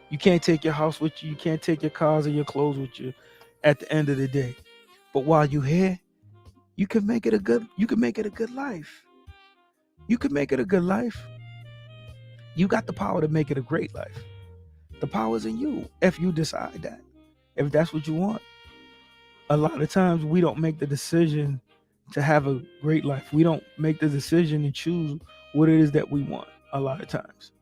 You can't take your house with you. You can't take your cars or your clothes with you at the end of the day. But while you're here, you can make it a good life. You can make it a good life. You got the power to make it a great life. The power is in you if you decide that. If that's what you want. A lot of times we don't make the decision to have a great life. We don't make the decision and choose what it is that we want a lot of times.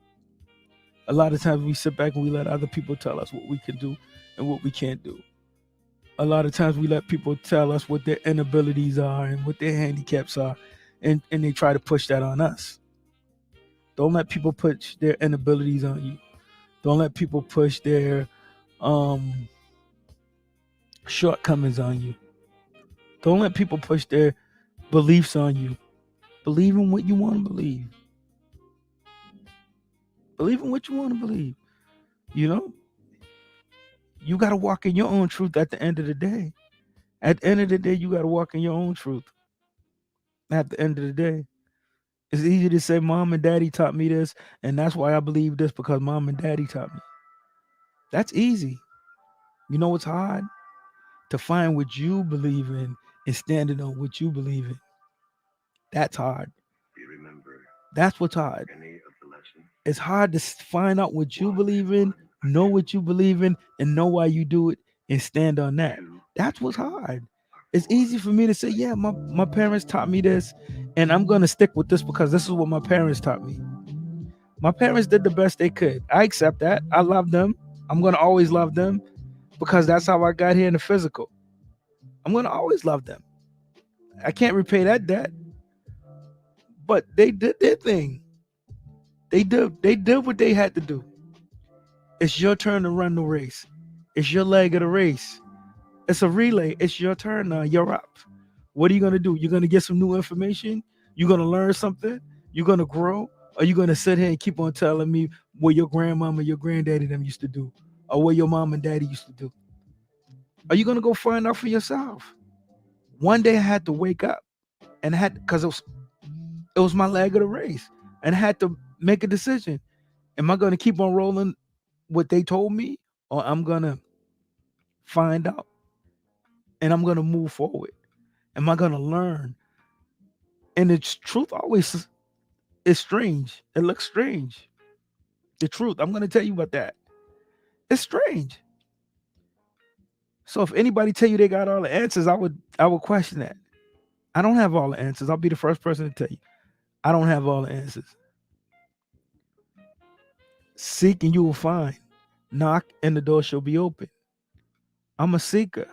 A lot of times we sit back and we let other people tell us what we can do and what we can't do. A lot of times we let people tell us what their inabilities are and what their handicaps are, and they try to push that on us. Don't let people push their inabilities on you. Don't let people push their um, shortcomings on you. Don't let people push their beliefs on you. Believe in what you want to believe. Believe in what you want to believe. You know, you got to walk in your own truth at the end of the day. At the end of the day, you got to walk in your own truth. At the end of the day, it's easy to say, Mom and Daddy taught me this, and that's why I believe this because Mom and Daddy taught me. That's easy. You know what's hard? To find what you believe in and standing on what you believe in. That's hard. That's what's hard. It's hard to find out what you believe in, know what you believe in, and know why you do it and stand on that. That's what's hard. It's easy for me to say, yeah, my parents taught me this, and I'm going to stick with this because this is what my parents taught me. My parents did the best they could. I accept that. I love them. I'm going to always love them because that's how I got here in the physical. I'm going to always love them. I can't repay that debt, but they did their thing. They did what they had to do. It's your turn to run the race. It's your leg of the race. It's a relay. It's your turn now. You're up. What are you gonna do? You're gonna get some new information. You're gonna learn something. You're gonna grow. Or you're gonna sit here and keep on telling me what your grandmama, your granddaddy them used to do, or what your mom and daddy used to do. Are you gonna go find out for yourself? One day I had to wake up and I had because it was my leg of the race, and I had to make a decision. Am I gonna keep on rolling what they told me, or I'm gonna find out and I'm gonna move forward? Am I gonna learn? And the truth always is strange. It looks strange. The truth. I'm gonna tell you about that. It's strange. So if anybody tell you they got all the answers, I would question that. I don't have all the answers. I'll be the first person to tell you. I don't have all the answers. Seek and you will find. Knock and the door shall be open. I'm a seeker.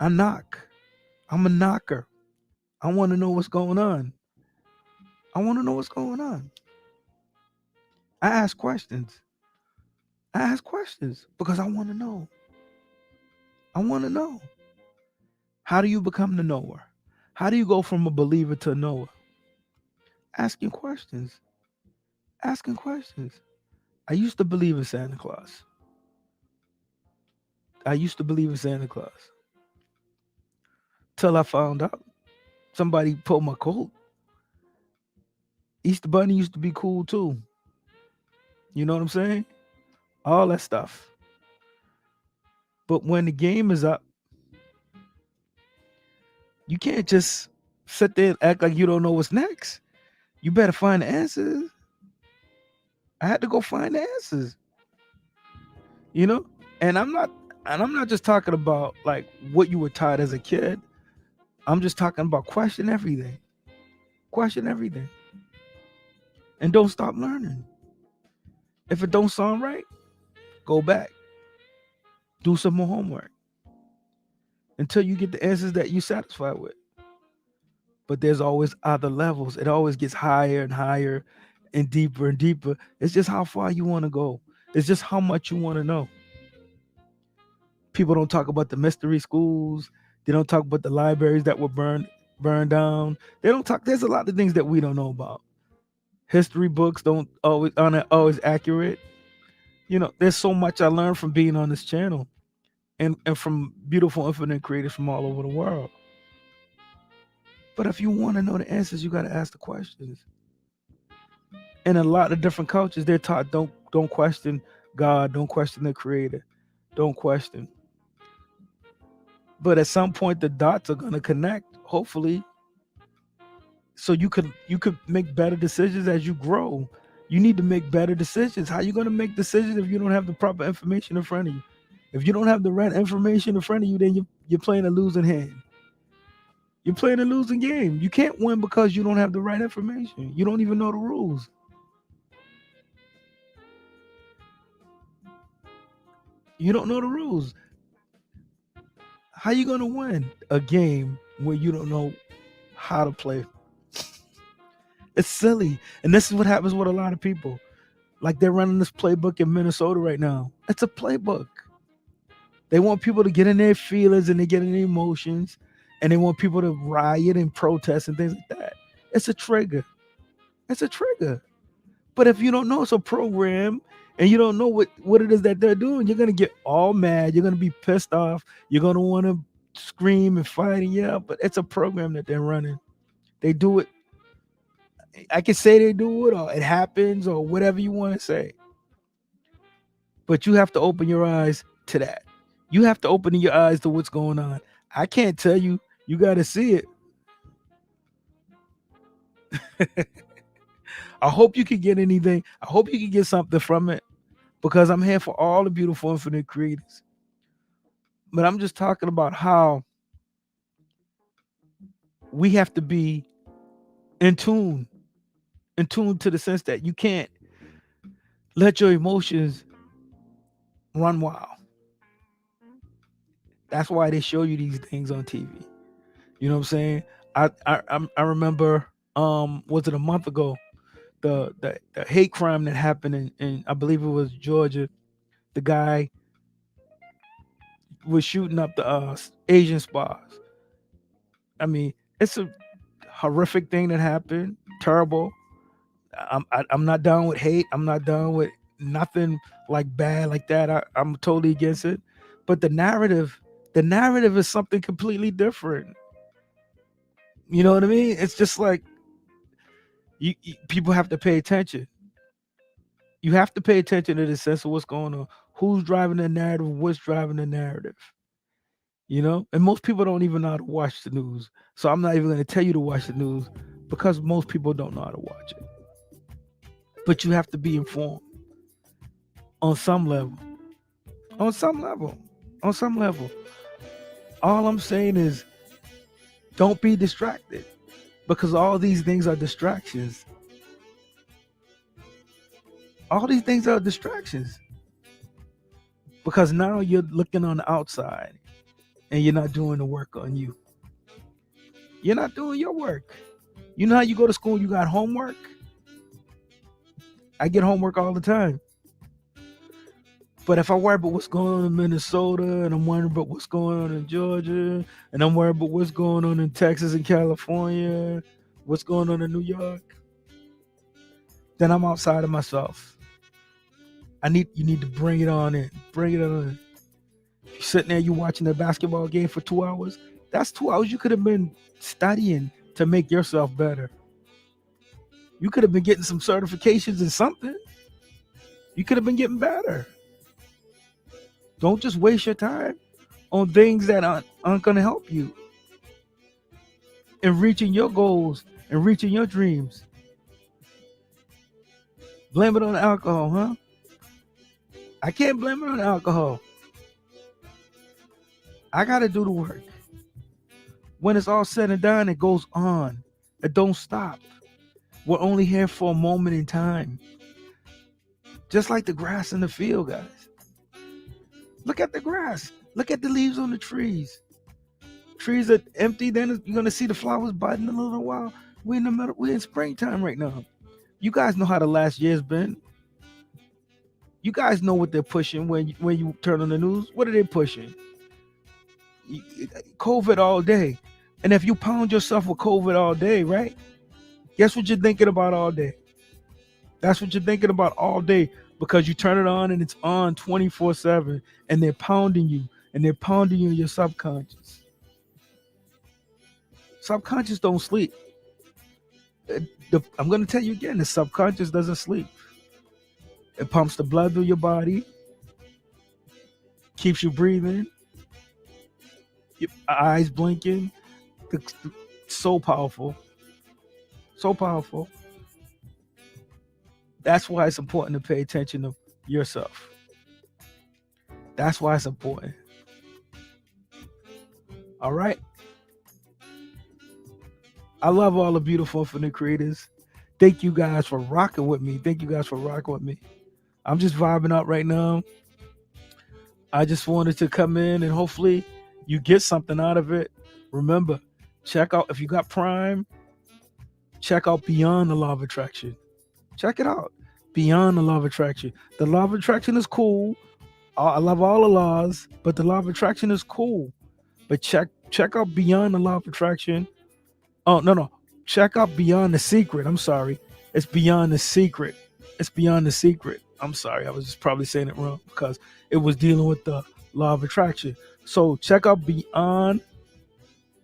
I knock. I'm a knocker. I want to know what's going on. I want to know what's going on. I ask questions. I ask questions because I want to know. I want to know. How do you become the knower? How do you go from a believer to a knower? Asking questions. Asking questions. I used to believe in Santa Claus. I used to believe in Santa Claus. Till I found out somebody pulled my coat. Easter Bunny used to be cool too. You know what I'm saying? All that stuff. But when the game is up, you can't just sit there and act like you don't know what's next. You better find the answers. I had to go find the answers. You know? And I'm not just talking about like what you were taught as a kid. I'm just talking about question everything. Question everything. And don't stop learning. If it don't sound right, go back. Do some more homework until you get the answers that you're satisfied with. But there's always other levels. It always gets higher and higher and deeper. It's just how far you want to go. It's just how much you want to know. People don't talk about the mystery schools. They don't talk about the libraries that were burned down. They don't talk. There's a lot of things that we don't know about. History books don't always aren't always accurate. There's so much I learned from being on this channel and from beautiful infinite creators from all over the world. But if you want to know the answers, you got to ask the questions. In a lot of different cultures, they're taught don't question God, don't question the creator, don't question. But at some point the dots are gonna connect, hopefully. so you could make better decisions as you grow. You need to make better decisions. How you going to make decisions if you don't have the proper information in front of you? If you don't have the right information in front of you, then you're playing a losing hand. You're playing a losing game. You can't win because you don't have the right information. You don't even know the rules. You don't know the rules. How you going to win a game where you don't know how to play? It's silly. And this is what happens with a lot of people. Like they're running this playbook in Minnesota right now. It's a playbook. They want people to get in their feelings and they get in their emotions, and they want people to riot and protest and things like that. It's a trigger. It's a trigger. But if you don't know it's a program and you don't know what it is that they're doing, you're gonna get all mad. You're gonna be pissed off. You're gonna want to scream and fight and yell. But it's a program that they're running. They do it. I can say they do it, or it happens, or whatever you want to say. But you have to open your eyes to that. You have to open your eyes to what's going on. I can't tell you. You got to see it. I hope you can get anything. I hope you can get something from it, because I'm here for all the beautiful infinite creators. But I'm just talking about how we have to be in tune to the sense that you can't let your emotions run wild. That's why they show you these things on TV. You know what I'm saying? I remember was it a month ago, the hate crime that happened in I believe it was Georgia. The guy was shooting up the Asian spas. I mean, it's a horrific thing that happened. Terrible. I'm not down with hate. I'm not down with nothing like bad like that. I'm totally against it. But the narrative is something completely different. You know what I mean? It's just like people have to pay attention. You have to pay attention to the sense of what's going on. Who's driving the narrative? What's driving the narrative? You know? And most people don't even know how to watch the news. So I'm not even going to tell you to watch the news, because most people don't know how to watch it. But you have to be informed on some level. On some level. On some level. All I'm saying is don't be distracted, because all these things are distractions. All these things are distractions, because now you're looking on the outside and you're not doing the work on you. You're not doing your work. You know how you go to school, you got homework? I get homework all the time. But if I worry about what's going on in Minnesota, and I'm worried about what's going on in Georgia, and I'm worried about what's going on in Texas and California, what's going on in New York, then I'm outside of myself. You need to bring it on in. Bring it on in. You're sitting there, you watching a basketball game for 2 hours. That's 2 hours you could have been studying to make yourself better. You could have been getting some certifications in something. You could have been getting better. Don't just waste your time on things that aren't going to help you in reaching your goals and reaching your dreams. Blame it on alcohol, huh? I can't blame it on alcohol. I got to do the work. When it's all said and done, it goes on. It don't stop. We're only here for a moment in time. Just like the grass in the field, guys. Look at the grass. Look at the leaves on the trees. Trees are empty, then you're gonna see the flowers budding in a little while. We're in springtime right now. You guys know how the last year's been. You guys know what they're pushing when you turn on the news. What are they pushing? COVID all day. And if you pound yourself with COVID all day, right? Guess what you're thinking about all day? That's what you're thinking about all day, because you turn it on and it's on 24/7, and they're pounding you, and they're pounding you in your subconscious. Subconscious don't sleep. I'm going to tell you again, the subconscious doesn't sleep. It pumps the blood through your body, keeps you breathing, your eyes blinking. It's so powerful. So powerful. That's why it's important to pay attention to yourself. That's why it's important. All right. I love all the beautiful infinite creators. Thank you guys for rocking with me. Thank you guys for rocking with me. I'm just vibing out right now. I just wanted to come in and hopefully you get something out of it. Remember, check out, if you got Prime, check out Beyond the Law of Attraction. Check it out. Beyond the Law of Attraction. The Law of Attraction is cool. I love all the laws, but the Law of Attraction is cool. But check out Beyond the Law of Attraction. Oh, no. Check out Beyond the Secret. I'm sorry. It's Beyond the Secret. It's Beyond the Secret. I'm sorry. I was just probably saying it wrong because it was dealing with the Law of Attraction. So check out Beyond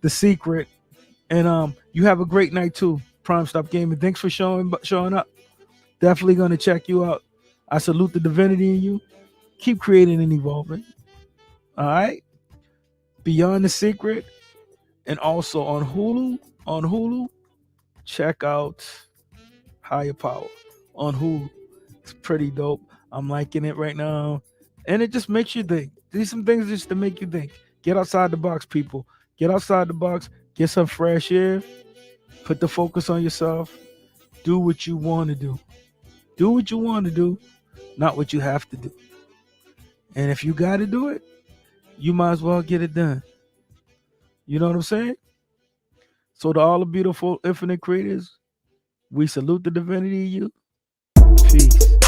the Secret. And you have a great night too, Prime Stop Gaming. Thanks for showing up. Definitely gonna check you out. I salute the divinity in you. Keep creating and evolving. All right. Beyond the Secret. And also on Hulu, check out Higher Power on Hulu. It's pretty dope. I'm liking it right now. And it just makes you think. These some things just to make you think. Get outside the box, people. Get outside the box. Get some fresh air. Put the focus on yourself. Do what you want to do. Do what you want to do, not what you have to do. And if you got to do it, you might as well get it done. You know what I'm saying? So to all the beautiful infinite creators, we salute the divinity in you. Peace.